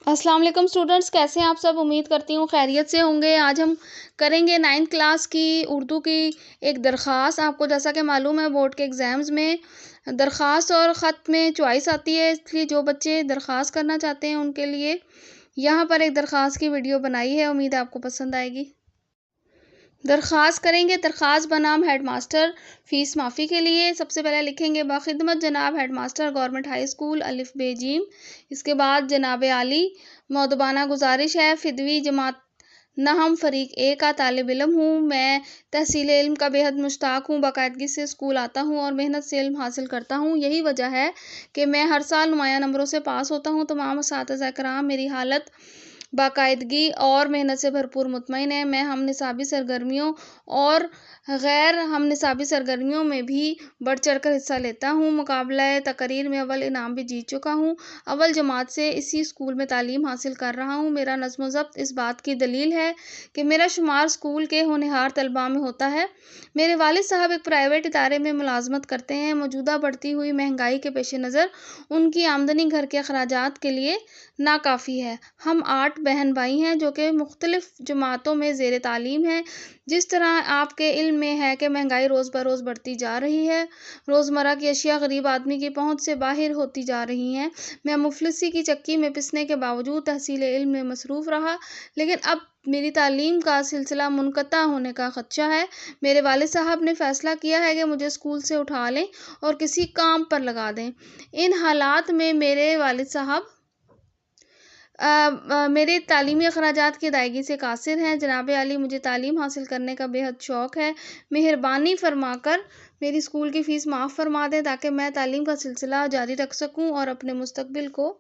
السلام علیکم اسٹوڈنٹس، کیسے ہیں آپ سب؟ امید کرتی ہوں خیریت سے ہوں گے۔ آج ہم کریں گے 9th کلاس کی اردو کی ایک درخواست۔ آپ کو جیسا کہ معلوم ہے بورڈ کے ایگزامز میں درخواست اور خط میں چوائس آتی ہے، اس لیے جو بچے درخواست کرنا چاہتے ہیں ان کے لیے یہاں پر ایک درخواست کی ویڈیو بنائی ہے۔ امید ہے آپ کو پسند آئے گی۔ درخواست کریں گے درخواست بنام ہیڈ ماسٹر فیس معافی کے لیے۔ سب سے پہلے لکھیں گے بخدمت جناب headmaster government high school الف ب ج۔ اس کے بعد جناب عالی مؤدبانہ گزارش ہے، فدوی جماعت نہم فریق اے کا طالب علم ہوں۔ میں تحصیل علم کا بے حد مشتاق ہوں، باقاعدگی سے اسکول آتا ہوں اور محنت سے علم حاصل کرتا ہوں۔ یہی وجہ ہے کہ میں ہر سال نمایاں نمبروں سے پاس ہوتا ہوں۔ تمام اساتذہ کرام میری حالت باقاعدگی اور محنت سے بھرپور مطمئن ہے۔ میں ہم نصابی سرگرمیوں اور غیر ہم نصابی سرگرمیوں میں بھی بڑھ چڑھ کر حصہ لیتا ہوں۔ مقابلہ تقریر میں اول انعام بھی جیت چکا ہوں۔ اول جماعت سے اسی اسکول میں تعلیم حاصل کر رہا ہوں۔ میرا نظم و ضبط اس بات کی دلیل ہے کہ میرا شمار اسکول کے ہونہار طلباء میں ہوتا ہے۔ میرے والد صاحب ایک پرائیویٹ ادارے میں ملازمت کرتے ہیں۔ موجودہ بڑھتی ہوئی مہنگائی کے پیش نظر ان کی آمدنی گھر کے اخراجات کے لیے ناکافی ہے۔ ہم 8 بہن بھائی ہیں جو کہ مختلف جماعتوں میں زیر تعلیم ہیں۔ جس طرح آپ کے علم میں ہے کہ مہنگائی روز بروز بڑھتی جا رہی ہے، روزمرہ کی اشیاء غریب آدمی کی پہنچ سے باہر ہوتی جا رہی ہیں۔ میں مفلسی کی چکی میں پسنے کے باوجود تحصیل علم میں مصروف رہا، لیکن اب میری تعلیم کا سلسلہ منقطع ہونے کا خدشہ ہے۔ میرے والد صاحب نے فیصلہ کیا ہے کہ مجھے اسکول سے اٹھا لیں اور کسی کام پر لگا دیں۔ ان حالات میں میرے والد صاحب میرے تعلیمی اخراجات کی ادائیگی سے قاصر ہیں۔ جناب عالی، مجھے تعلیم حاصل کرنے کا بے حد شوق ہے۔ مہربانی فرما کر میری اسکول کی فیس معاف فرما دیں تاکہ میں تعلیم کا سلسلہ جاری رکھ سکوں اور اپنے مستقبل کو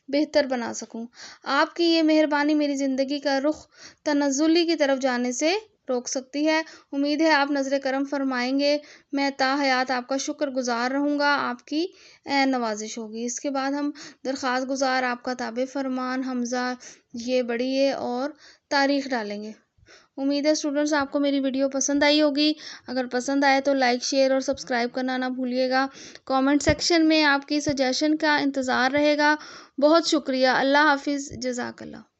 بہتر بنا سکوں۔ آپ کی یہ مہربانی میری زندگی کا رخ تنزلی کی طرف جانے سے روک سکتی ہے۔ امید ہے آپ نظر کرم فرمائیں گے۔ میں تا حیات آپ کا شکر گزار رہوں گا، آپ کی عین نوازش ہوگی۔ اس کے بعد ہم درخواست گزار آپ کا تابع فرمان حمزہ یہ بڑھئے اور تاریخ ڈالیں گے۔ امید ہے اسٹوڈنٹس آپ کو میری ویڈیو پسند آئی ہوگی۔ اگر پسند آئے تو لائک، شیئر اور سبسکرائب کرنا نہ بھولیے گا۔ کامنٹ سیکشن میں آپ کی سجیشن کا انتظار رہے گا۔ بہت شکریہ۔ اللہ حافظ۔ جزاک اللہ۔